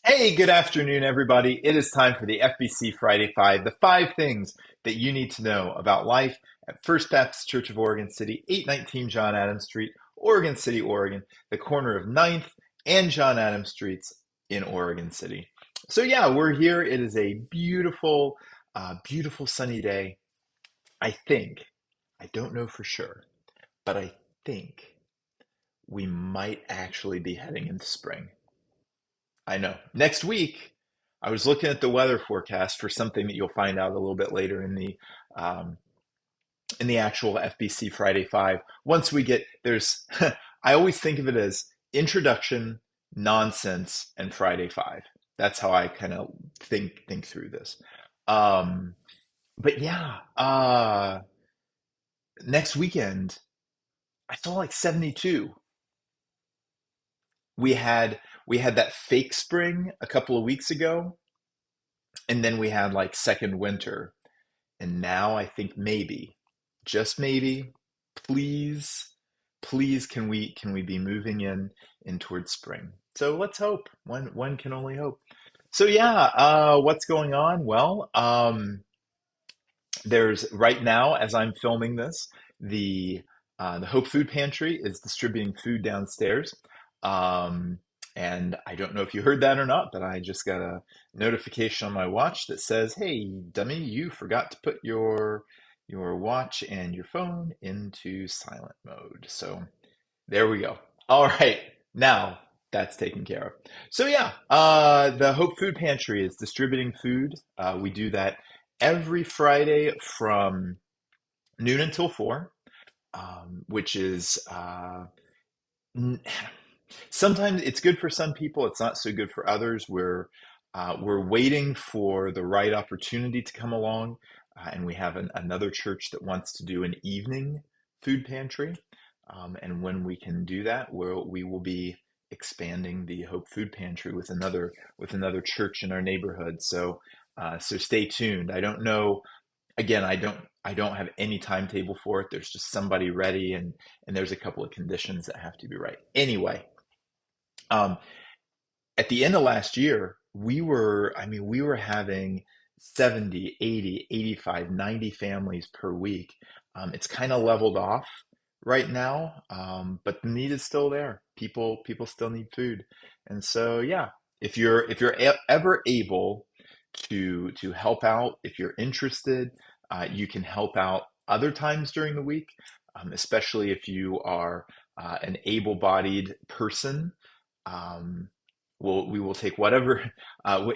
Hey, good afternoon, everybody. It is time for the FBC Friday Five, the five things that you need to know about life at First Baptist Church of Oregon City, 819 John Adams Street, Oregon City, Oregon, the corner of Ninth and John Adams Streets in Oregon City. So, yeah, we're here. It is a beautiful, beautiful sunny day. I think, I don't know for sure, but I think we might actually be heading into spring. I know. Next week, I was looking at the weather forecast for something that you'll find out a little bit later um, in the actual FBC Friday Five. Once we get there's, I always think of it as introduction, nonsense, and Friday Five. That's how I kind of think through this. Um, but yeah, next weekend I saw like 72. We had we had that fake spring a couple of weeks ago, and then we had like second winter. And now I think maybe, just maybe, please, please can we be moving in towards spring? So let's hope. One can only hope. So yeah, what's going on? Well, there's right now as I'm filming this, the the Hope Food Pantry is distributing food downstairs. Um, and I don't know if you heard that or not, but I just got a notification on my watch that says, "Hey, dummy, you forgot to put your watch and your phone into silent mode." So there we go. All right, now that's taken care of. So yeah, the Hope Food Pantry is distributing food. We do that every Friday from noon until 4, which is n- sometimes it's good for some people. It's not so good for others. We're waiting for the right opportunity to come along, and we have another church that wants to do an evening food pantry. And when we can do that, we will be expanding the Hope Food Pantry with another church in our neighborhood. So stay tuned. I don't know. Again, I don't have any timetable for it. There's just somebody ready, and there's a couple of conditions that have to be right. Anyway, um, at the end of last year, we were having 70, 80, 85, 90 families per week. It's kind of leveled off right now, but the need is still there. People still need food. And so, yeah, if you're ever able to help out, if you're interested, you can help out other times during the week, especially if you are an able-bodied person. Um, we will take whatever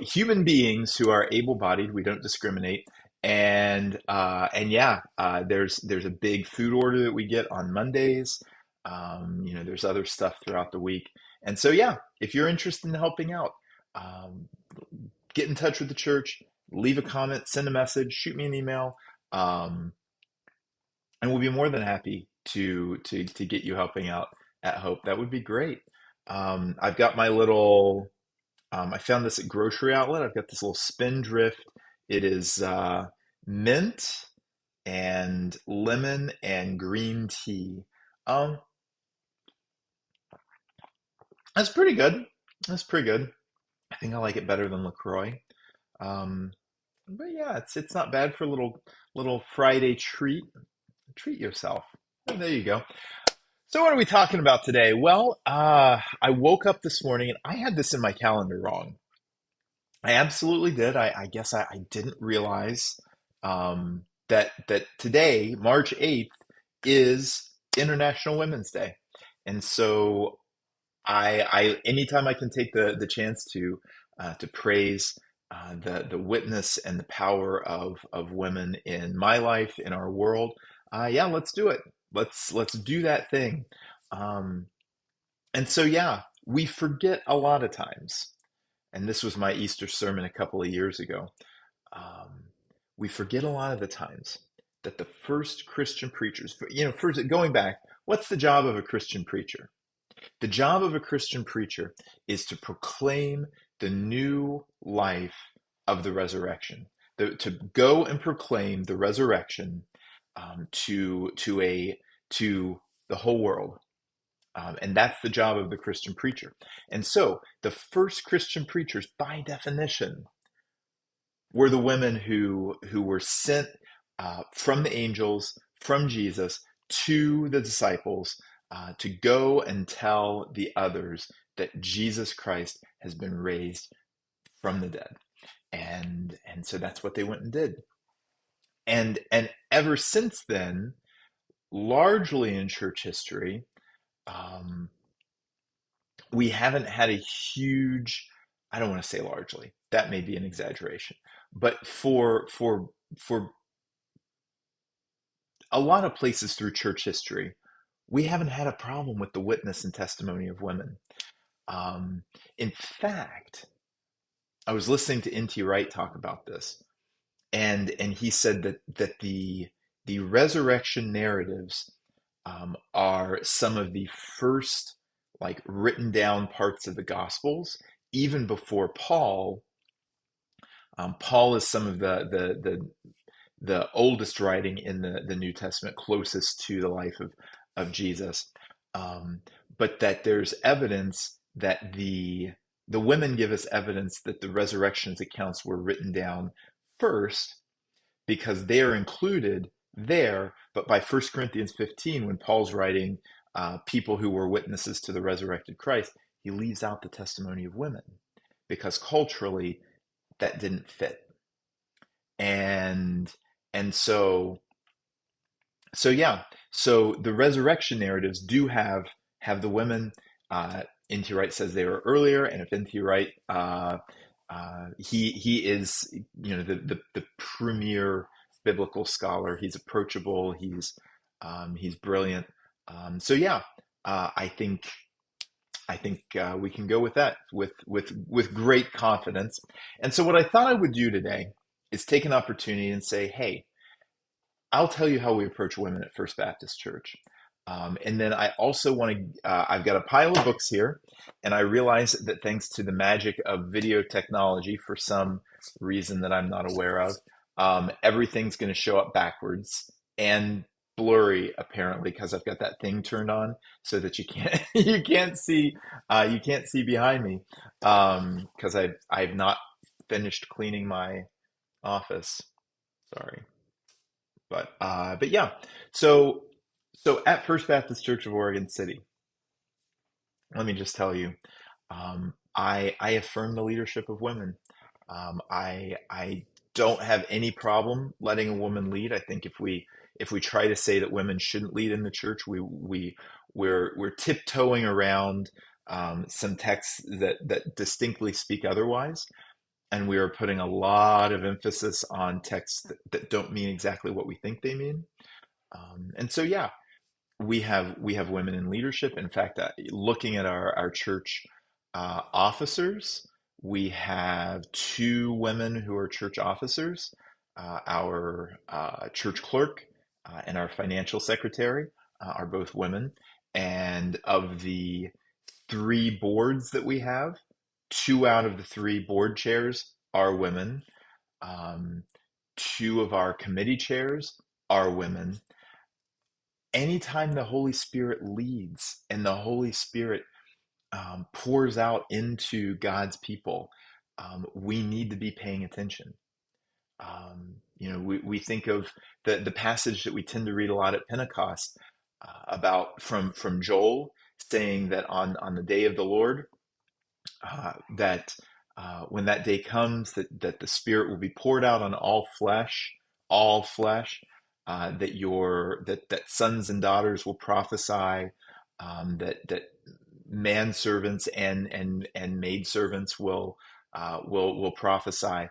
human beings who are able-bodied. We don't discriminate. And yeah, there's a big food order that we get on Mondays. There's other stuff throughout the week. And so yeah, if you're interested in helping out, um, get in touch with the church, leave a comment, send a message, shoot me an email, um, and we'll be more than happy to get you helping out at Hope. That would be great. I've got my little I found this at grocery outlet. I've got this little Spindrift. It is mint and lemon and green tea. Um, that's pretty good. That's pretty good. I think I like it better than LaCroix. Um, but yeah, it's not bad for a little Friday treat. Treat yourself. And there you go. So what are we talking about today? Well, I woke up this morning and I had this in my calendar wrong. I absolutely did. I guess I didn't realize that today, March 8th, is International Women's Day. And so I anytime I can take the chance to praise the witness and the power of women in my life, in our world, yeah, let's do it. Let's do that thing. Um, and so yeah, we forget a lot of times, and this was my Easter sermon a couple of years ago. Um, we forget a lot of the times that the first Christian preachers, first going back, what's the job of a Christian preacher? The job of a Christian preacher is to proclaim the new life of the resurrection, to go and proclaim the resurrection to the whole world. And that's the job of the Christian preacher. And so the first Christian preachers, by definition, were the women who were sent from the angels, from Jesus, to the disciples to go and tell the others that Jesus Christ has been raised from the dead. And so that's what they went and did. And ever since then, largely in church history, um, we haven't had a huge, I don't want to say largely, that may be an exaggeration, but for a lot of places through church history, we haven't had a problem with the witness and testimony of women. Um, in fact, I was listening to N.T. Wright talk about this, and he said that the resurrection narratives are some of the first like written down parts of the Gospels, even before Paul. Paul is some of the oldest writing in the New Testament, closest to the life of Jesus. Um, but that there's evidence that the women give us evidence that the resurrections accounts were written down first because they are included there. But by 1 Corinthians 15, when Paul's writing people who were witnesses to the resurrected Christ, he leaves out the testimony of women because culturally that didn't fit. And and so yeah, so the resurrection narratives do have the women. N.T. Wright says they were earlier, and if N.T. Wright, he is the premier biblical scholar. He's approachable. He's brilliant. So yeah, I think we can go with that with great confidence. And so what I thought I would do today is take an opportunity and say, hey, I'll tell you how we approach women at First Baptist Church. And then I also want to, I've got a pile of books here, and I realize that thanks to the magic of video technology, for some reason that I'm not aware of, everything's going to show up backwards and blurry apparently because I've got that thing turned on so that you can't you can't see behind me because I've not finished cleaning my office. Sorry. But yeah, so so at First Baptist Church of Oregon City, let me just tell you, I affirm the leadership of women. I don't have any problem letting a woman lead. I think if we try to say that women shouldn't lead in the church, we're tiptoeing around some texts that distinctly speak otherwise, and we are putting a lot of emphasis on texts that don't mean exactly what we think they mean. And so, yeah, we have women in leadership. In fact, looking at our church officers, we have two women who are church officers. Our church clerk and our financial secretary are both women. And of the three boards that we have, two out of the three board chairs are women. Um, Two of our committee chairs are women. Anytime the Holy Spirit leads and the Holy Spirit pours out into God's people, we need to be paying attention. We think of the passage that we tend to read a lot at Pentecost about from Joel saying that on the day of the Lord, that when that day comes, that the Spirit will be poured out on all flesh, that sons and daughters will prophesy, that manservants and maidservants will prophesy,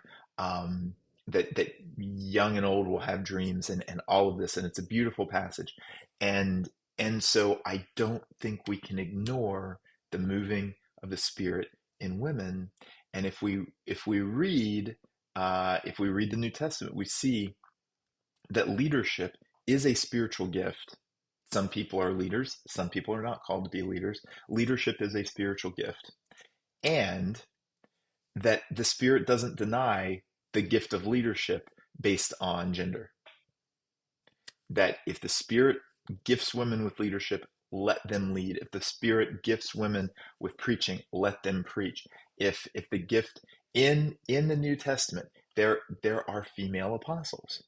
that young and old will have dreams and all of this, and it's a beautiful passage, and and so I don't think we can ignore the moving of the Spirit in women. And if we read the New Testament, we see that leadership is a spiritual gift. Some people are leaders, some people are not called to be leaders. Leadership is a spiritual gift. And that the Spirit doesn't deny the gift of leadership based on gender. That if the Spirit gifts women with leadership, let them lead. If the Spirit gifts women with preaching, let them preach. If the gift in the New Testament, there are female apostles.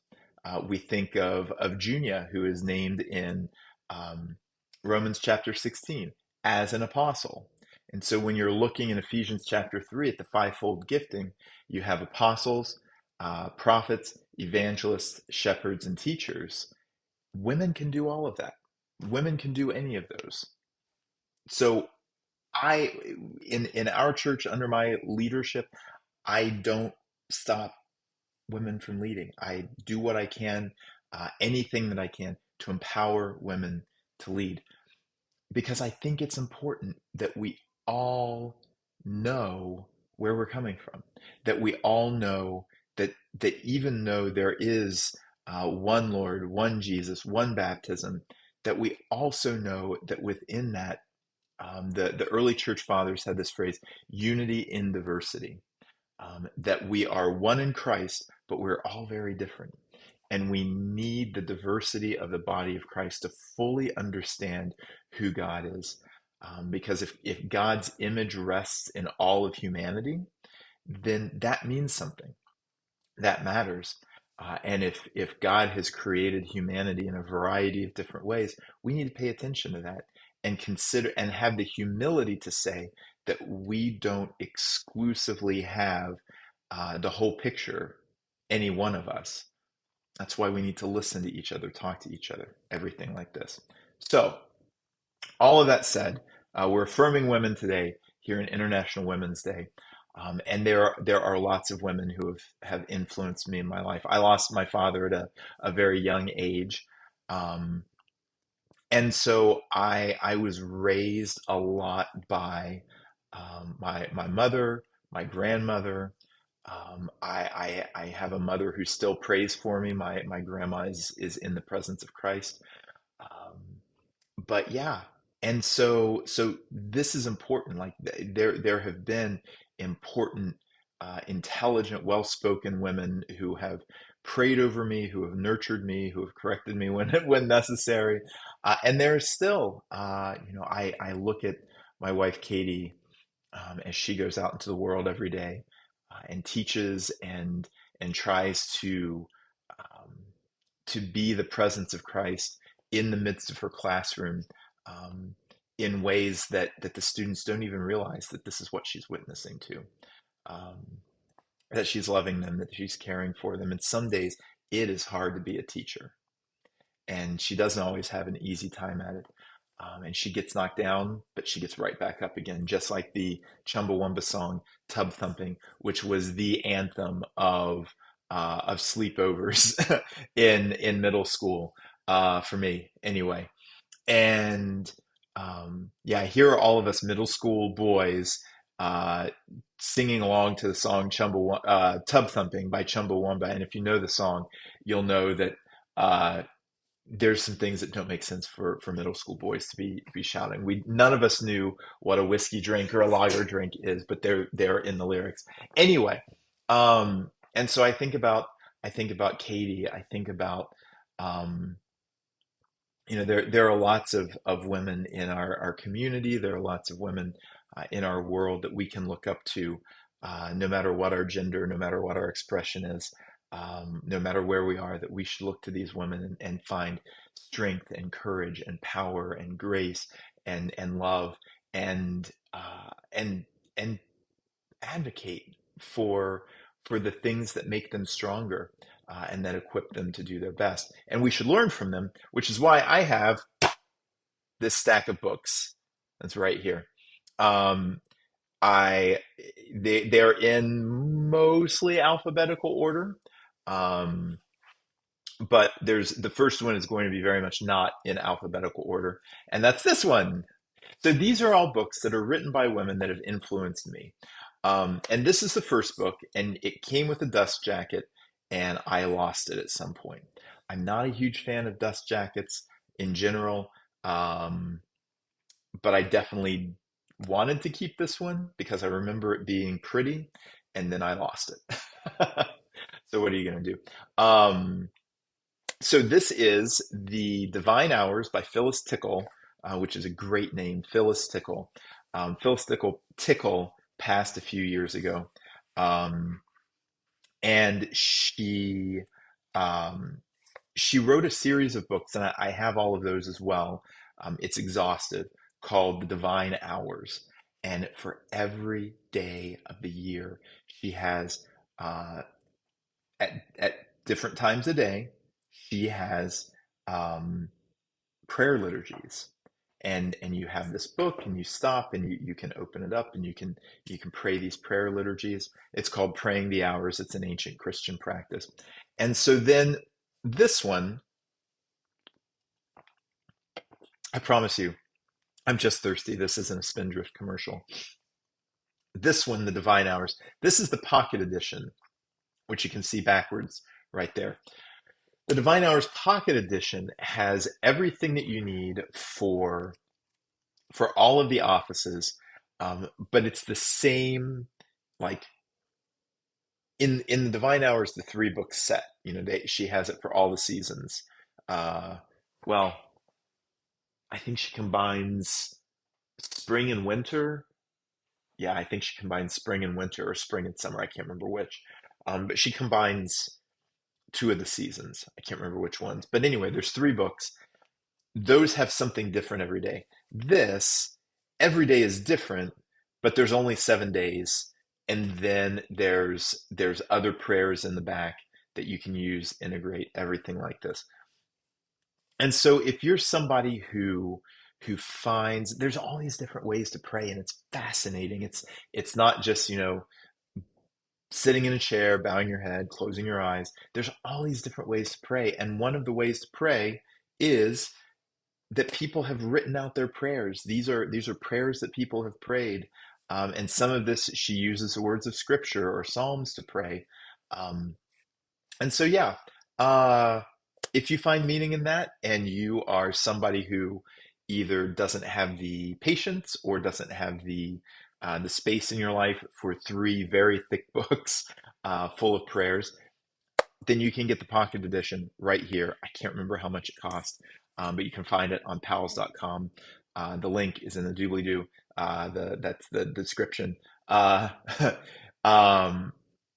We think of Junia, who is named in um, Romans chapter 16 as an apostle. And so when you're looking in Ephesians chapter 3 at the fivefold gifting, you have apostles, prophets, evangelists, shepherds, and teachers. Women can do all of that. Women can do any of those. So I, in our church, under my leadership, I don't stop women from leading. I do what I can, anything that I can to empower women to lead, because I think it's important that we all know where we're coming from, that we all know that even though there is one Lord, one Jesus, one baptism, that we also know that within that, the early church fathers had this phrase, unity in diversity, that we are one in Christ, but we're all very different. And we need the diversity of the body of Christ to fully understand who God is. Because if God's image rests in all of humanity, then that means something. That matters. And if God has created humanity in a variety of different ways, we need to pay attention to that and consider and have the humility to say that we don't exclusively have the whole picture, any one of us. That's why we need to listen to each other, talk to each other, everything like this. So, all of that said, we're affirming women today here in International Women's Day. And there are lots of women who have influenced me in my life. I lost my father at a very young age. Um, and so I was raised a lot by my mother, my grandmother. I have a mother who still prays for me. My grandma is in the presence of Christ. Um, but yeah, and so this is important. Like there have been important, intelligent, well-spoken women who have prayed over me, who have nurtured me, who have corrected me when when necessary, and there's still, I look at my wife Katie, as she goes out into the world every day, and teaches and tries um, to be the presence of Christ in the midst of her classroom, um, in ways that the students don't even realize that this is what she's witnessing to, um, that she's loving them, that she's caring for them. And some days it is hard to be a teacher, and she doesn't always have an easy time at it. And she gets knocked down, but she gets right back up again, just like the Chumbawamba song "Tub Thumping," which was the anthem of sleepovers in middle school, for me anyway. And yeah, here are all of us middle school boys uh, singing along to the song "Tub Thumping" by Chumbawamba. And if you know the song, you'll know that. There's some things that don't make sense for middle school boys to be shouting. We none of us knew what a whiskey drink or a lager drink is, but they're in the lyrics anyway. And so I think about Katie. I think about um, there are lots of women in our community. There are lots of women in our world that we can look up to, no matter what our gender, no matter what our expression is, no matter where we are, that we should look to these women and find strength and courage and power and grace and love and and advocate for the things that make them stronger, and that equip them to do their best. And we should learn from them, which is why I have this stack of books that's right here. Um, I they're in mostly alphabetical order. Um, but there's the first one is going to be very much not in alphabetical order, and that's this one. So these are all books that are written by women that have influenced me. And this is the first book, and it came with a dust jacket, and I lost it at some point. I'm not a huge fan of dust jackets in general, um, but I definitely wanted to keep this one because I remember it being pretty, and then I lost it. So what are you going to do? So this is The Divine Hours by Phyllis Tickle, which is a great name, Phyllis Tickle. Tickle passed a few years ago, um, and um, she wrote a series of books, and I have all of those as well. It's exhaustive, called The Divine Hours. And for every day of the year, she has, uh, at different times a day, she has um, prayer liturgies. And you have this book, and you stop, and you can open it up, and you can pray these prayer liturgies. It's called Praying the Hours. It's an ancient Christian practice. And so then this one, I promise you, I'm just thirsty. This isn't a Spindrift commercial. This one, the Divine Hours, this is the pocket edition, which you can see backwards right there. The Divine Hours Pocket Edition has everything that you need for all of the offices, but it's the same, like in the Divine Hours, the three book set. She has it for all the seasons. Uh, well, I think she combines spring and winter. Yeah, I think she combines spring and winter, or spring and summer. I can't remember which. But she combines two of the seasons. I can't remember which ones. But anyway, there's three books. Those have something different every day. This, every day is different, but there's only 7 days. And then there's other prayers in the back that you can use, integrate everything like this. And so if you're somebody who finds there's all these different ways to pray, and it's fascinating. It's not just, sitting in a chair, bowing your head, closing your eyes. There's all these different ways to pray. And one of the ways to pray is that people have written out their prayers. These are prayers that people have prayed. And some of this, she uses the words of scripture or Psalms to pray. Um, and so, yeah, uh, if you find meaning in that, and you are somebody who either doesn't have the patience or doesn't have the space in your life for three very thick books full of prayers, then you can get the pocket edition right here. I can't remember how much it cost, but you can find it on pals.com. The link is in the doobly-doo. That's the description. Um,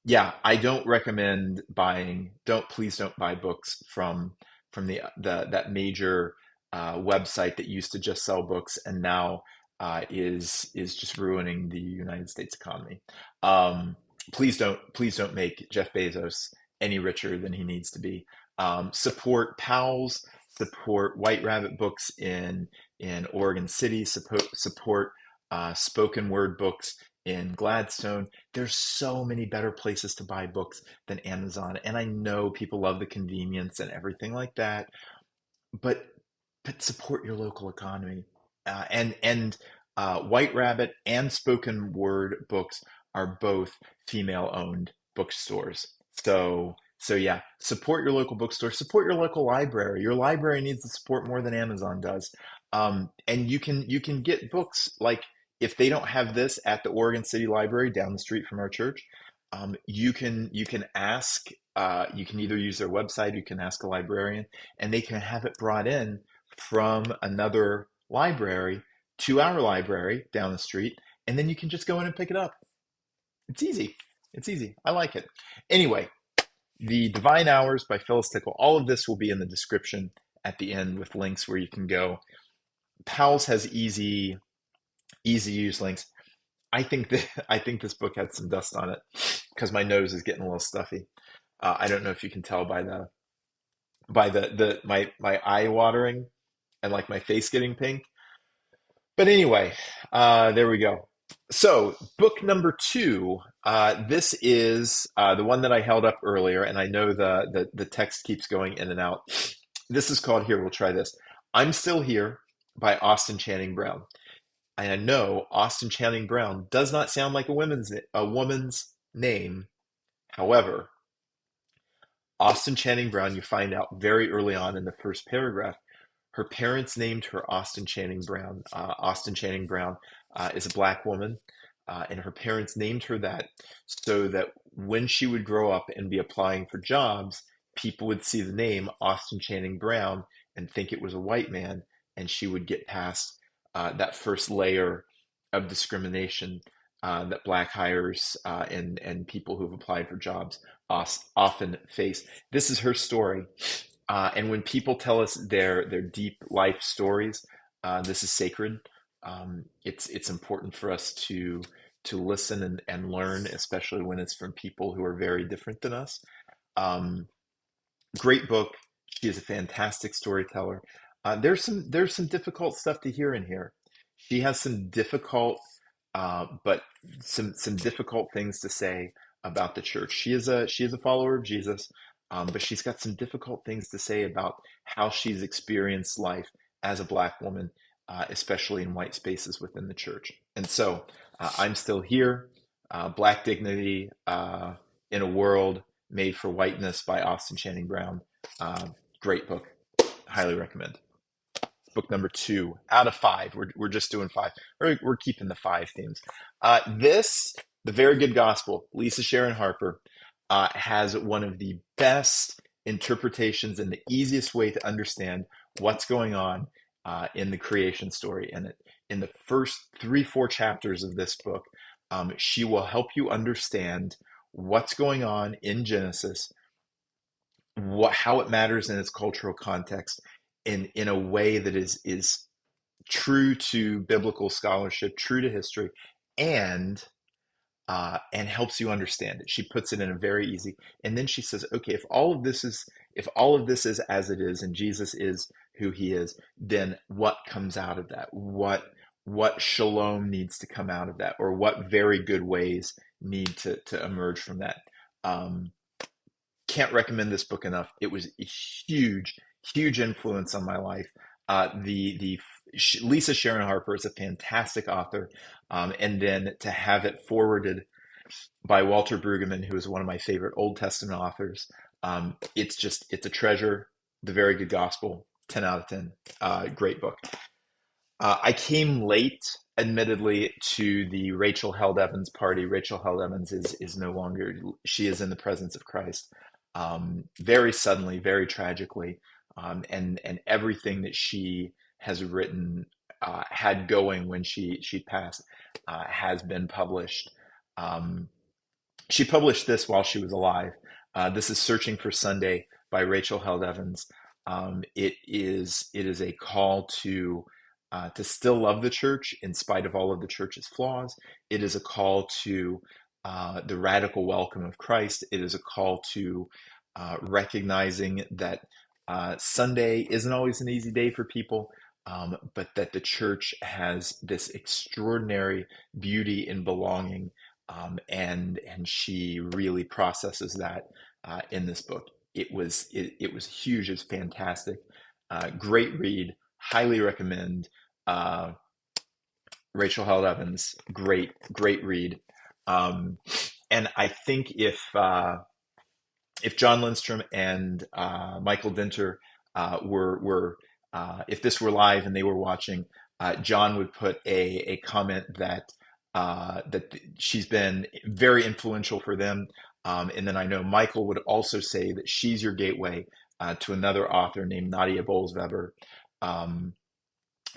yeah, I don't recommend buying. Please don't buy books from the that major website that used to just sell books and now is just ruining the United States economy. Um, please don't make Jeff Bezos any richer than he needs to be. Support PALS, support White Rabbit Books in Oregon City, support spoken word books in Gladstone. There's so many better places to buy books than Amazon, and I know people love the convenience and everything like that, but support your local economy. And White Rabbit and Spoken Word Books are both female-owned bookstores. So yeah, support your local bookstore, support your local library. Your library needs the support more than Amazon does. And you can get books like, if they don't have this at the Oregon City Library down the street from our church, you can ask. You can either use their website, you can ask a librarian, and they can have it brought in from another library to our library down the street, and then you can just go in and pick it up. It's easy. It's easy. I like it. Anyway, The Divine Hours by Phyllis Tickle. All of this will be in the description at the end with links where you can go. Powell's has easy use links. I think this book had some dust on it because my nose is getting a little stuffy. I don't know if you can tell by my eye watering and like my face getting pink. But anyway, there we go. So, book number two. This is the one that I held up earlier, and I know the text keeps going in and out. This is called, here, we'll try this. I'm Still Here by Austin Channing Brown. And I know Austin Channing Brown does not sound like a woman's name. However, Austin Channing Brown, you find out very early on in the first paragraph, her parents named her Austin Channing Brown. Austin Channing Brown is a black woman, and her parents named her that so that when she would grow up and be applying for jobs, people would see the name Austin Channing Brown and think it was a white man and she would get past that first layer of discrimination that Black hires and people who've applied for jobs often face. This is her story. And when people tell us their deep life stories, this is sacred. It's important for us to listen and learn, especially when it's from people who are very different than us. Um, Great book. She is a fantastic storyteller. There's some difficult stuff to hear in here. She has some difficult, but some difficult things to say about the church. She is a follower of Jesus, but she's got some difficult things to say about how she's experienced life as a Black woman, especially in white spaces within the church. And so, I'm still here. Black dignity in a world made for Whiteness by Austin Channing Brown. Great book. Highly recommend. Book number 2 out of 5. We're just doing 5. We're keeping the 5 themes. The Very Good Gospel, Lisa Sharon Harper, has one of the best interpretations and the easiest way to understand what's going on in the creation story. And in the first 3, 4 chapters of this book, she will help you understand what's going on in Genesis, how it matters in its cultural context, in a way that is true to biblical scholarship, true to history, and and helps you understand it. She puts it in a very easy, and then she says, okay, if all of this is as it is, and Jesus is who he is, then what comes out of that? What shalom needs to come out of that, or what very good ways need to emerge from that? Um, can't recommend this book enough. It was a huge influence on my life. The Lisa Sharon Harper is a fantastic author, and then to have it forwarded by Walter Brueggemann, who is one of my favorite Old Testament authors, it's a treasure. The Very Good Gospel, 10 out of 10. Great book. I came late, admittedly, to the Rachel Held Evans party. Rachel Held Evans is no longer, she is in the presence of Christ. Very suddenly, very tragically, and everything that she has written, had going when she passed, has been published. Um, she published this while she was alive. This is Searching for Sunday by Rachel Held Evans. It is a call to still love the church in spite of all of the church's flaws. It is a call to the radical welcome of Christ. It is a call to recognizing that Sunday isn't always an easy day for people, but that the church has this extraordinary beauty in belonging, and she really processes that in this book. It was huge. It's fantastic. Great read. Highly recommend. Uh, Rachel Held Evans. Great read. Um, and I think if John Lindstrom and Michael Dinter were if this were live and they were watching, John would put a comment that she's been very influential for them. And then I know Michael would also say that she's your gateway to another author named Nadia Bolz-Weber, um,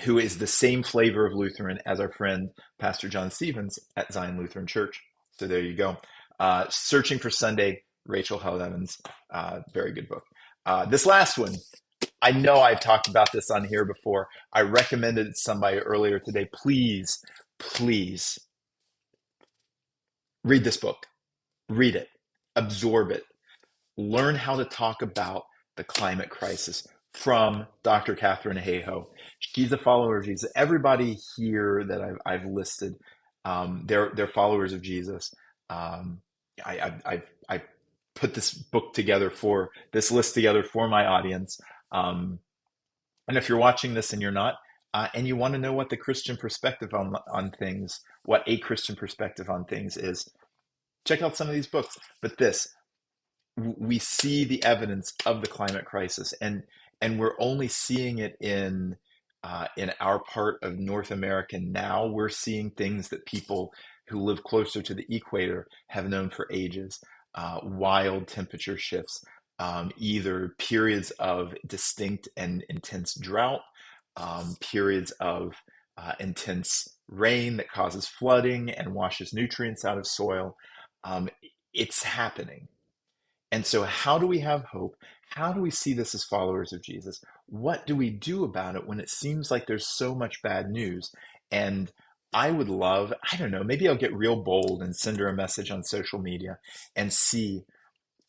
who is the same flavor of Lutheran as our friend Pastor John Stevens at Zion Lutheran Church. So there you go. Searching for Sunday, Rachel Held Evans. Very good book. This last one, I know I've talked about this on here before. I recommended it to somebody earlier today. Please read this book. Read it. Absorb it. Learn how to talk about the climate crisis from Dr. Catherine Hayhoe. She's a follower of Jesus. Everybody here that I've listed, they're followers of Jesus. Um, I put this list together for my audience. Um, and if you're watching this and you're not, and you want to know what the Christian perspective on things, what a Christian perspective on things is, check out some of these books. But we see the evidence of the climate crisis, and we're only seeing it in our part of North America now. We're seeing things that people who live closer to the equator have known for ages. Wild temperature shifts, either periods of distinct and intense drought, periods of intense rain that causes flooding and washes nutrients out of soil. Um, it's happening. And so, how do we have hope? How do we see this as followers of Jesus? What do we do about it when it seems like there's so much bad news? And I would love, I don't know, maybe I'll get real bold and send her a message on social media and see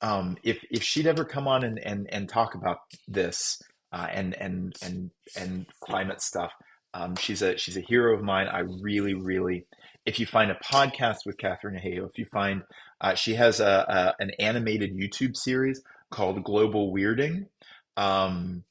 if she'd ever come on and talk about this and climate stuff. She's a hero of mine. I really, really, if you find a podcast with Catherine Hayhoe, if you find she has an animated YouTube series called Global Weirding, um,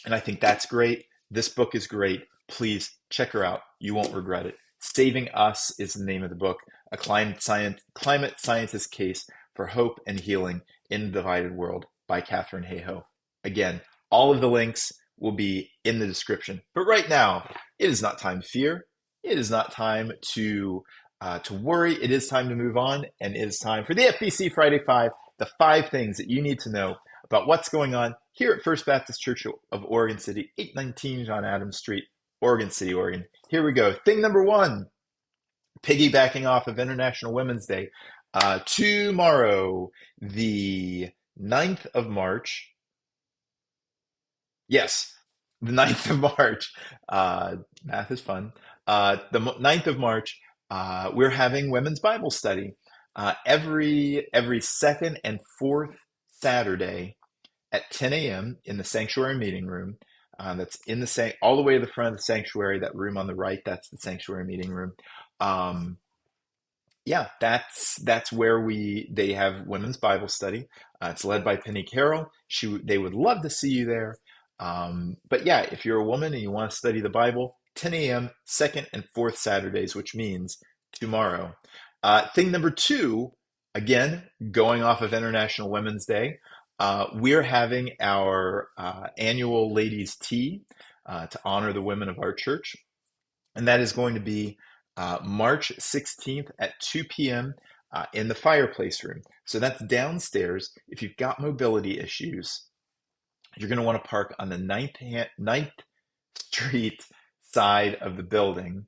and I think that's great. This book is great. Please check her out. You won't regret it. Saving Us is the name of the book, a climate scientist's case for hope and healing in a divided world by Catherine Hayhoe. Again, all of the links will be in the description. But right now, it is not time to fear. It is not time to worry. It is time to move on, and it is time for the FBC Friday Five, the 5 things that you need to know about what's going on here at First Baptist Church of Oregon City, 819 John Adams Street, Oregon City, Oregon. Here we go. Thing number 1, piggybacking off of International Women's Day. Tomorrow, the 9th of March. Yes, the 9th of March. Math is fun. The 9th of March, we're having women's Bible study. Every second and fourth Saturday at 10 a.m. in the sanctuary meeting room. That's in the all the way to the front of the sanctuary. That room on the right, that's the sanctuary meeting room. Yeah, that's where they have women's Bible study. It's led by Penny Carroll. They would love to see you there. But yeah, if you're a woman and you want to study the Bible, 10 a.m. second and fourth Saturdays, which means tomorrow. Thing number 2, again, going off of International Women's Day, we're having our annual ladies' tea to honor the women of our church. And that is going to be March 16th at 2 p.m. In the fireplace room. So that's downstairs. If you've got mobility issues, you're going to want to park on the 9th Street side of the building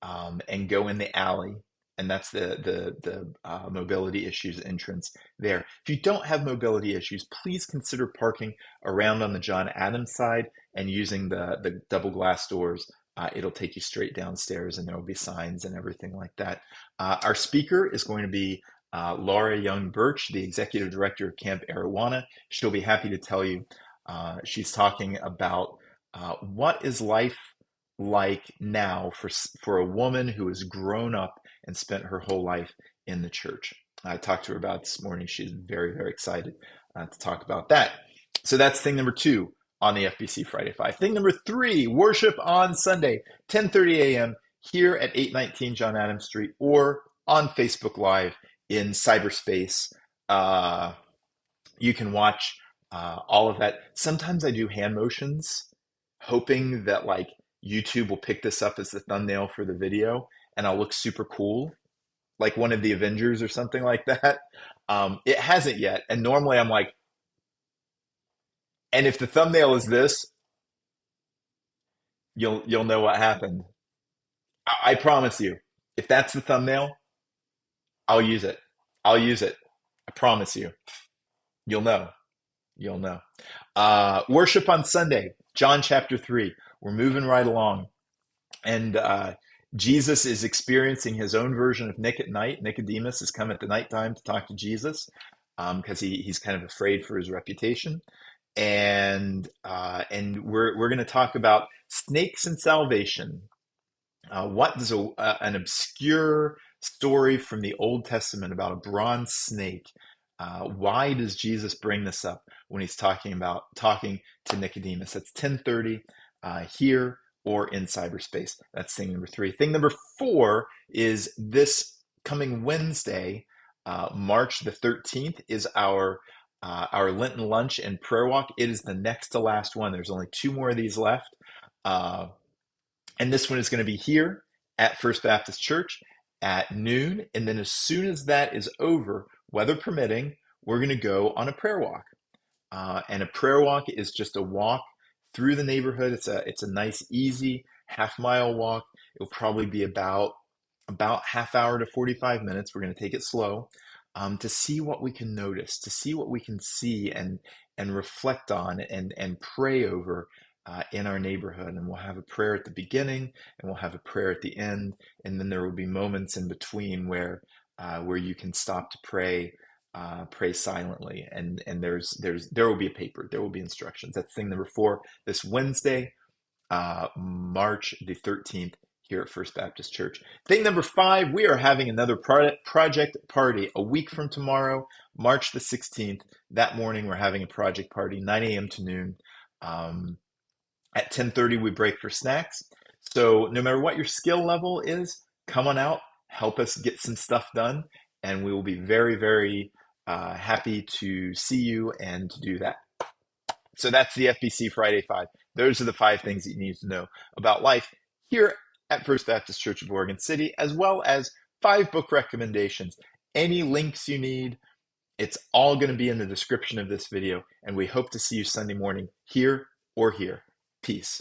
and go in the alley. And that's the mobility issues entrance there. If you don't have mobility issues, please consider parking around on the John Adams side and using the double glass doors. It'll take you straight downstairs, and there will be signs and everything like that. Our speaker is going to be Laura Young Birch, the executive director of Camp Arowana. She'll be happy to tell you. She's talking about what is life like now for a woman who has grown up and spent her whole life in the church. I talked to her about it this morning. She's very, very excited to talk about that. So that's thing number 2 on the FBC Friday 5. Thing number 3, worship on Sunday, 10:30 a.m. here at 819 John Adams Street, or on Facebook Live in cyberspace. You can watch all of that. Sometimes I do hand motions, hoping that like YouTube will pick this up as the thumbnail for the video, and I'll look super cool, like one of the Avengers or something like that. It hasn't yet, and normally I'm like, and if the thumbnail is this, you'll know what happened. I promise you, if that's the thumbnail, I'll use it. I'll use it. I promise you. You'll know. You'll know. Worship on Sunday, John chapter 3. We're moving right along. And Jesus is experiencing his own version of Nick at night. Nicodemus has come at the nighttime to talk to Jesus because he's kind of afraid for his reputation. And we're going to talk about snakes and salvation. What does an obscure story from the Old Testament about a bronze snake? Why does Jesus bring this up when he's talking to Nicodemus? That's 10:30 here or in cyberspace. That's thing number 3. Thing number 4 is this coming Wednesday, March the 13th, is our Lenten lunch and prayer walk. It is the next to last one. There's only 2 more of these left. And this one is going to be here at First Baptist Church at noon. And then as soon as that is over, weather permitting, we're going to go on a prayer walk. And a prayer walk is just a walk through the neighborhood. It's a nice, easy half-mile walk. It'll probably be about half hour to 45 minutes. We're going to take it slow, to see what we can notice, to see what we can see and reflect on and pray over in our neighborhood. And we'll have a prayer at the beginning, and we'll have a prayer at the end, and then there will be moments in between where you can stop to pray silently. And there will be a paper, there will be instructions. That's thing number 4. This Wednesday, March the 13th, here at First Baptist Church. Thing number 5, we are having another project party a week from tomorrow, March the 16th. That morning, we're having a project party, 9 a.m. to noon. At 10:30, we break for snacks. So no matter what your skill level is, come on out, help us get some stuff done, and we will be very, very happy to see you and to do that. So that's the FBC Friday 5. Those are the 5 things that you need to know about life here at First Baptist Church of Oregon City, as well as 5 book recommendations. Any links you need, it's all going to be in the description of this video, and we hope to see you Sunday morning here or here. Peace.